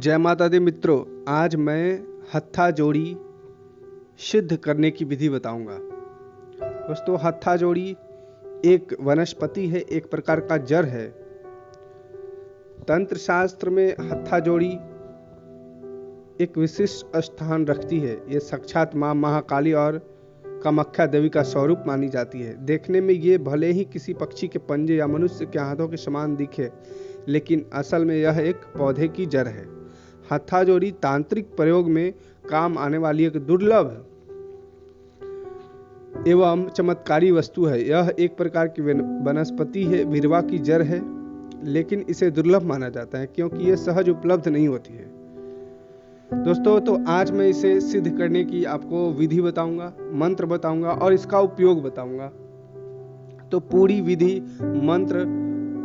जय माता दी मित्रों, आज मैं हत्था जोड़ी सिद्ध करने की विधि बताऊंगा। दोस्तों, हत्था जोड़ी एक वनस्पति है, एक प्रकार का जड़ है। तंत्र शास्त्र में हत्था जोड़ी एक विशिष्ट स्थान रखती है। ये साक्षात मां महाकाली और कामाख्या देवी का स्वरूप मानी जाती है। देखने में ये भले ही किसी पक्षी के पंजे या मनुष्य के हाथों के समान दिखे, लेकिन असल में यह एक पौधे की जड़ है। हत्था जोड़ी तांत्रिक प्रयोग में काम आने वाली एक दुर्लभ एवं चमत्कारी वस्तु है। यह एक प्रकार की वनस्पति है, विरवा की जड़ है, लेकिन इसे दुर्लभ माना जाता है क्योंकि यह सहज उपलब्ध नहीं होती है। दोस्तों, तो आज मैं इसे सिद्ध करने की आपको विधि बताऊंगा, मंत्र बताऊंगा और इसका उपयोग बताऊंगा। तो पूरी विधि, मंत्र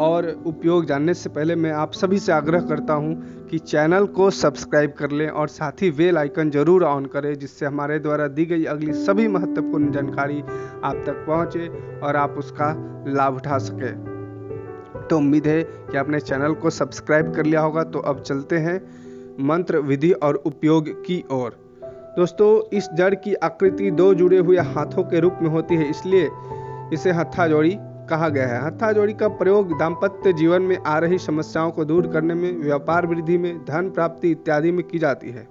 और उपयोग जानने से पहले मैं आप सभी से आग्रह करता हूं कि चैनल को सब्सक्राइब कर लें और साथ ही बेल आइकन जरूर ऑन करें, जिससे हमारे द्वारा दी गई अगली सभी महत्वपूर्ण जानकारी आप तक पहुंचे और आप उसका लाभ उठा सकें। तो उम्मीद है कि आपने चैनल को सब्सक्राइब कर लिया होगा। तो अब चलते हैं मंत्र, विधि और उपयोग की ओर। दोस्तों, इस जड़ की आकृति दो जुड़े हुए हाथों के रूप में होती है, इसलिए इसे हत्था जोड़ी कहा गया है। हत्था जोड़ी का प्रयोग दाम्पत्य जीवन में आ रही समस्याओं को दूर करने में, व्यापार वृद्धि में, धन प्राप्ति इत्यादि में की जाती है।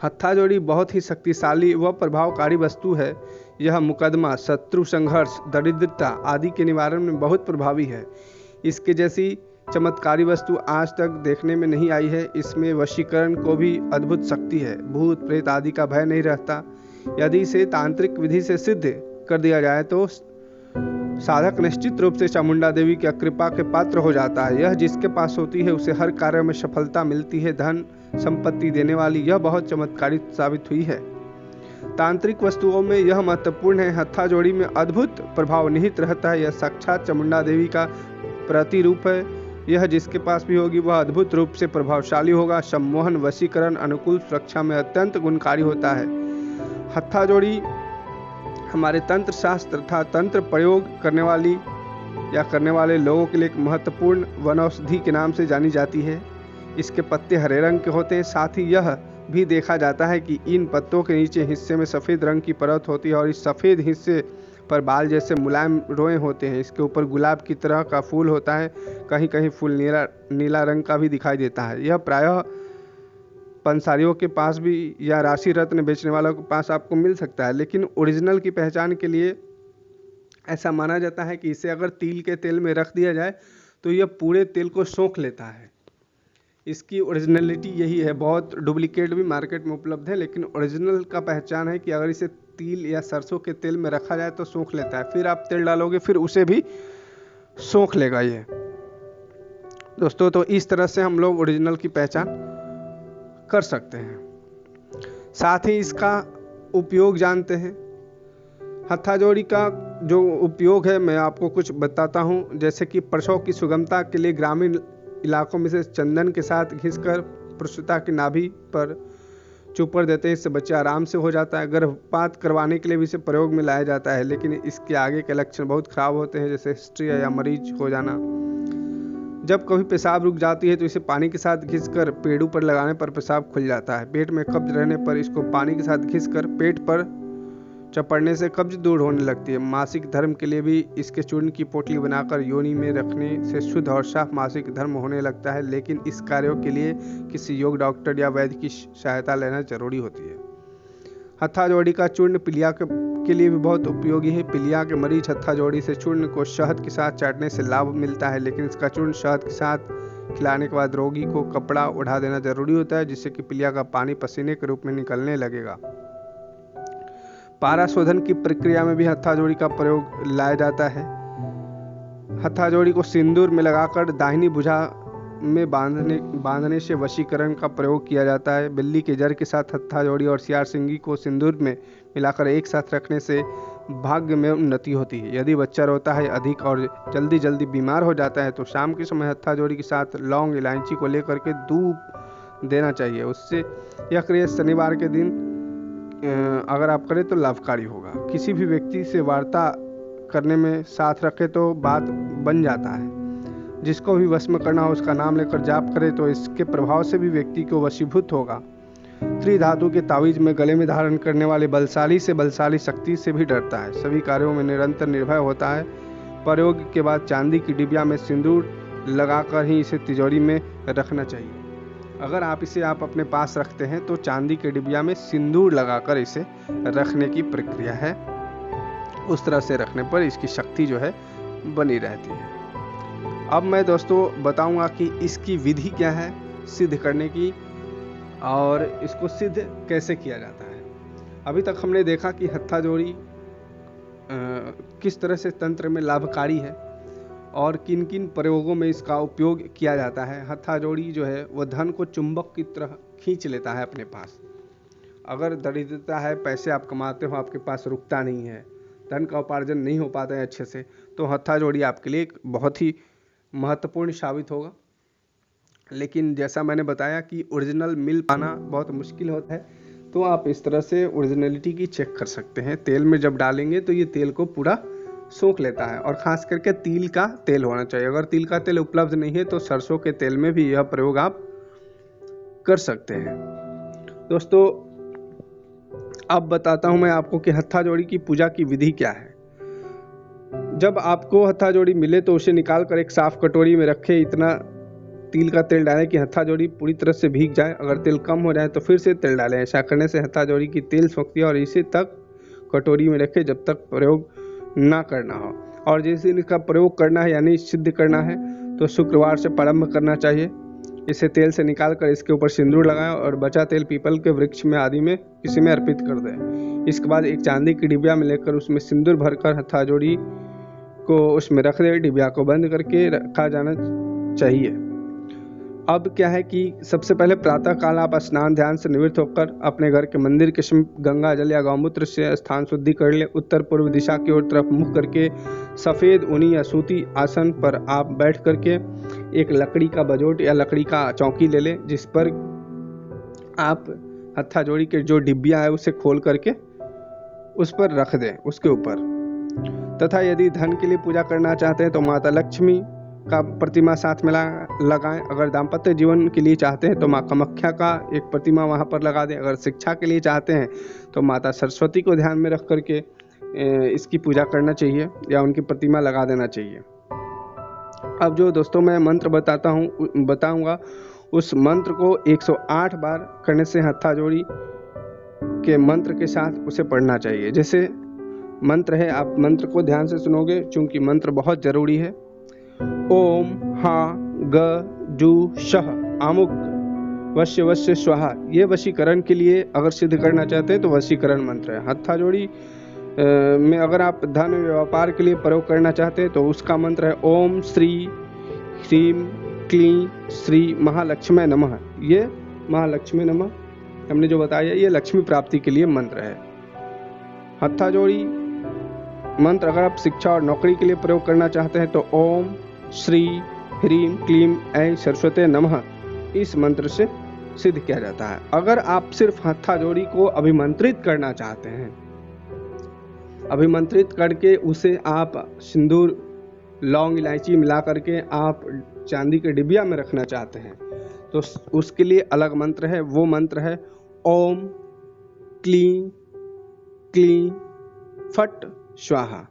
हत्था जोड़ी बहुत ही शक्तिशाली व प्रभावकारी वस्तु है। यह मुकदमा, शत्रु संघर्ष, दरिद्रता आदि के निवारण में बहुत प्रभावी है। इसके जैसी चमत्कारी वस्तु आज तक देखने में नहीं आई है। इसमें वशीकरण को भी अद्भुत शक्ति है। भूत प्रेत आदि का भय नहीं रहता। यदि इसे तांत्रिक विधि से सिद्ध कर दिया जाए तो साधक निश्चित रूप से चामुंडा देवी की कृपा के पात्र हो जाता है। यह जिसके पास होती है उसे हर कार्य में सफलता मिलती है। धन संपत्ति देने वाली यह बहुत चमत्कारी साबित हुई है। तांत्रिक वस्तुओं में यह महत्वपूर्ण है। हत्था जोड़ी में अद्भुत प्रभाव निहित रहता है। यह साक्षात चामुंडा देवी का प्रतिरूप है। यह जिसके पास भी होगी वह अद्भुत रूप से प्रभावशाली होगा। सम्मोहन, वशीकरण, अनुकूल सुरक्षा में अत्यंत गुणकारी होता है। हत्था जोड़ी हमारे तंत्र शास्त्र तथा तंत्र प्रयोग करने वाली या करने वाले लोगों के लिए एक महत्वपूर्ण वनौषधि के नाम से जानी जाती है। इसके पत्ते हरे रंग के होते हैं। साथ ही यह भी देखा जाता है कि इन पत्तों के नीचे हिस्से में सफ़ेद रंग की परत होती है और इस सफ़ेद हिस्से पर बाल जैसे मुलायम रोए होते हैं। इसके ऊपर गुलाब की तरह का फूल होता है। कहीं कहीं फूल नीला रंग का भी दिखाई देता है। यह प्रायः पंसारियों के पास भी या राशि रत्न बेचने वालों के पास आपको मिल सकता है, लेकिन ओरिजिनल की पहचान के लिए ऐसा माना जाता है कि इसे अगर तिल के तेल में रख दिया जाए तो यह पूरे तेल को सोख लेता है। इसकी ओरिजिनलिटी यही है। बहुत डुप्लीकेट भी मार्केट में उपलब्ध है, लेकिन ओरिजिनल का पहचान है कि अगर इसे तिल या सरसों के तेल में रखा जाए तो सोख लेता है। फिर आप तेल डालोगे, फिर उसे भी सोख लेगा ये। दोस्तों, तो इस तरह से हम लोग ओरिजिनल की पहचान कर सकते हैं। साथ ही इसका उपयोग जानते हैं। हत्था जोड़ी का जो उपयोग है मैं आपको कुछ बताता हूं। जैसे कि प्रसव की सुगमता के लिए ग्रामीण इलाकों में से चंदन के साथ घिसकर प्रसूता की नाभि पर चूपर देते हैं। इससे बच्चा आराम से हो जाता है। गर्भपात करवाने के लिए भी इसे प्रयोग में लाया जाता है, लेकिन इसके आगे के लक्षण बहुत खराब होते हैं, जैसे हिस्ट्री या मरीज हो जाना। जब कभी पेशाब रुक जाती है तो इसे पानी के साथ घिसकर पेड़ों पर लगाने पर पेशाब खुल जाता है। पेट में कब्ज रहने पर इसको पानी के साथ घिसकर पेट पर चपड़ने से कब्ज दूर होने लगती है। मासिक धर्म के लिए भी इसके चूर्ण की पोटली बनाकर योनि में रखने से शुद्ध और साफ मासिक धर्म होने लगता है, लेकिन इस कार्यों के लिए किसी योग डॉक्टर या वैद्य की सहायता लेना जरूरी होती है। हत्था जोड़ी का चूर्ण पीलिया के लिए भी बहुत उपयोगी है। पीलिया के मरीज हत्था जोड़ी से चूर्ण को शहद के साथ चाटने से लाभ मिलता है, लेकिन इसका चूर्ण शहद के साथ खिलाने के बाद रोगी को कपड़ा उड़ा देना जरूरी होता है, जिससे कि पीलिया का पानी पसीने के रूप में निकलने लगेगा। पारा शोधन की प्रक्रिया में भी हत्था जोड़ी का प्रयोग लाया जाता है। हत्था जोड़ी को सिंदूर में लगाकर दाहिनी भुजा में बांधने से वशीकरण का प्रयोग किया जाता है। बिल्ली के जड़ के साथ हत्था जोड़ी और सियार सिंगी को सिंदूर में मिलाकर एक साथ रखने से भाग्य में उन्नति होती है। यदि बच्चा रोता है अधिक और जल्दी बीमार हो जाता है तो शाम के समय हत्था जोड़ी के साथ लौंग, इलायची को लेकर के दूध देना चाहिए। उससे यह क्रिया शनिवार के दिन अगर आप करें तो लाभकारी होगा। किसी भी व्यक्ति से वार्ता करने में साथ रखे तो बात बन जाता है। जिसको भी वश में करना हो उसका नाम लेकर जाप करे तो इसके प्रभाव से भी व्यक्ति को वशीभूत होगा। त्रिधातु के तावीज में गले में धारण करने वाले बलशाली से बलशाली शक्ति से भी डरता है। सभी कार्यों में निरंतर निर्भय होता है। प्रयोग के बाद चांदी की डिबिया में सिंदूर लगाकर ही इसे तिजोरी में रखना चाहिए। अगर आप इसे अपने पास रखते हैं तो चांदी के डिबिया में सिंदूर लगाकर इसे रखने की प्रक्रिया है। उस तरह से रखने पर इसकी शक्ति जो है बनी रहती है। अब मैं दोस्तों बताऊंगा कि इसकी विधि क्या है सिद्ध करने की और इसको सिद्ध कैसे किया जाता है। अभी तक हमने देखा कि हत्था जोड़ी किस तरह से तंत्र में लाभकारी है और किन किन प्रयोगों में इसका उपयोग किया जाता है। हत्था जोड़ी जो है वह धन को चुंबक की तरह खींच लेता है अपने पास। अगर दरिद्रता है, पैसे आप कमाते हो, आपके पास रुकता नहीं है, धन का उपार्जन नहीं हो पाता है अच्छे से, तो हत्था जोड़ी आपके लिए एक बहुत ही महत्वपूर्ण साबित होगा। लेकिन जैसा मैंने बताया कि ओरिजिनल मिल पाना बहुत मुश्किल होता है, तो आप इस तरह से ओरिजिनलिटी की चेक कर सकते हैं। तेल में जब डालेंगे तो ये तेल को पूरा सोख लेता है और ख़ास करके तिल का तेल होना चाहिए। अगर तिल का तेल उपलब्ध नहीं है तो सरसों के तेल में भी यह प्रयोग आप कर सकते हैं। दोस्तों अब बताता हूं मैं आपको कि हत्था जोड़ी की पूजा की विधि क्या है। जब आपको हत्था जोड़ी मिले तो उसे निकाल कर एक साफ कटोरी में रखें। इतना तिल का तेल डालें कि हत्था जोड़ी पूरी तरह से भीग जाए। अगर तेल कम हो जाए तो फिर से तेल डालें। ऐसा करने से हत्था जोड़ी की तेल सोखती है और इसे तक कटोरी में रखें जब तक प्रयोग ना करना हो। और जिस दिन इसका प्रयोग करना है यानी सिद्ध करना है तो शुक्रवार से प्रारंभ करना चाहिए। इसे तेल से निकाल कर इसके ऊपर सिंदूर लगाएं और बचा तेल पीपल के वृक्ष में आदि में किसी में अर्पित कर दें। इसके बाद एक चांदी की डिबिया में लेकर उसमें सिंदूर भरकर हत्था जोड़ी को उसमें रख दें। डिबिया को बंद करके रखा जाना चाहिए। अब क्या है कि सबसे पहले प्रातः काल आप स्नान ध्यान से निवृत्त होकर अपने घर के मंदिर के समीप गंगा जल या गौमूत्र से स्थान शुद्धि कर ले। उत्तर पूर्व दिशा की ओर तरफ मुख करके सफ़ेद ऊनी या सूती आसन पर आप बैठ करके एक लकड़ी का बजोट या लकड़ी का चौकी ले लें, जिस पर आप हत्था जोड़ी के जो डिब्बिया है उसे खोल करके उस पर रख दें उसके ऊपर। तथा यदि धन के लिए पूजा करना चाहते हैं तो माता लक्ष्मी का प्रतिमा साथ में लगाएं। अगर दाम्पत्य जीवन के लिए चाहते हैं तो माँ कामाख्या का एक प्रतिमा वहाँ पर लगा दें। अगर शिक्षा के लिए चाहते हैं तो माता सरस्वती को ध्यान में रख करके इसकी पूजा करना चाहिए या उनकी प्रतिमा लगा देना चाहिए। अब जो दोस्तों मैं मंत्र बताऊंगा उस मंत्र को 108 बार करने से हत्था जोड़ी के मंत्र के साथ उसे पढ़ना चाहिए। जैसे मंत्र है, आप मंत्र को ध्यान से सुनोगे चूंकि मंत्र बहुत जरूरी है। ओम हा ग जू शह आमुक वश्य वश्य स्वाहा। ये वशीकरण के लिए अगर सिद्ध करना चाहते हैं तो वशीकरण मंत्र है। हत्था जोड़ी में अगर आप धन व्यापार के लिए प्रयोग करना चाहते हैं तो उसका मंत्र है ओम श्री ह्रीम क्लीं श्री महालक्ष्मी नमः। ये महालक्ष्मी नमः हमने जो बताया ये लक्ष्मी प्राप्ति के लिए मंत्र है। हत्था जोड़ी मंत्र अगर आप शिक्षा और नौकरी के लिए प्रयोग करना चाहते हैं तो ओम श्री ह्रीम क्लीम ऐं सरस्वती नमः इस मंत्र से सिद्ध किया जाता है। अगर आप सिर्फ हत्था जोड़ी को अभिमंत्रित करना चाहते हैं, अभिमंत्रित करके उसे आप सिंदूर लौंग इलायची मिला करके आप चांदी के डिबिया में रखना चाहते हैं तो उसके लिए अलग मंत्र है। वो मंत्र है ओम क्लीं क्लीं फट स्वाहा।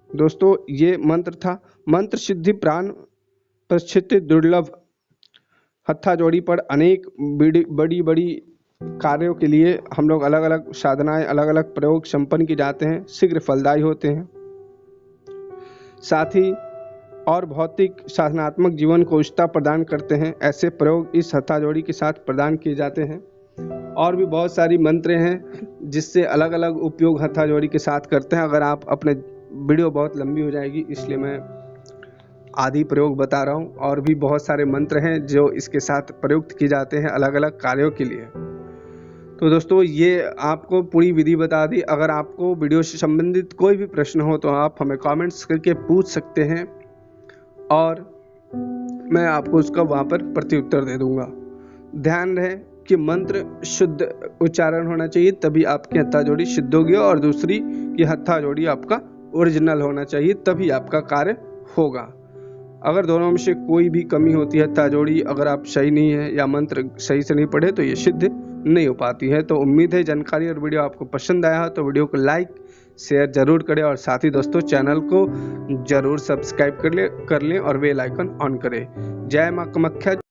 दोस्तों ये मंत्र था। मंत्र सिद्धि प्राण प्रस्थित दुर्लभ। हत्था जोड़ी पर अनेक बड़ी बड़ी कार्यों के लिए हम लोग अलग अलग साधनाएं अलग अलग प्रयोग संपन्न किए जाते हैं, शीघ्र फलदायी होते हैं। साथ ही और भौतिक साधनात्मक जीवन को उच्चता प्रदान करते हैं। ऐसे प्रयोग इस हत्था जोड़ी के साथ प्रदान किए जाते हैं। और भी बहुत सारी मंत्र हैं जिससे अलग अलग उपयोग हत्था जोड़ी के साथ करते हैं। अगर आप अपने वीडियो बहुत लंबी हो जाएगी इसलिए मैं आदि प्रयोग बता रहा हूँ। और भी बहुत सारे मंत्र हैं जो इसके साथ प्रयुक्त किए जाते हैं अलग अलग कार्यों के लिए। तो दोस्तों ये आपको पूरी विधि बता दी। अगर आपको वीडियो से संबंधित कोई भी प्रश्न हो तो आप हमें कमेंट्स करके पूछ सकते हैं और मैं आपको उसका वहाँ पर प्रत्युत्तर दे दूंगा। ध्यान रहे कि मंत्र शुद्ध उच्चारण होना चाहिए तभी आपकी हत्था जोड़ी सिद्ध होगी, और दूसरी कि हत्था जोड़ी आपका ओरिजिनल होना चाहिए तभी आपका कार्य होगा। अगर दोनों में से कोई भी कमी होती है, ताजोड़ी अगर आप सही नहीं है या मंत्र सही से नहीं पढ़े, तो ये सिद्ध नहीं हो पाती है। तो उम्मीद है जानकारी और वीडियो आपको पसंद आया हो तो वीडियो को लाइक शेयर जरूर करें और साथ ही दोस्तों चैनल को जरूर सब्सक्राइब कर लें और बेल आइकन ऑन करें। जय मां कामाख्या।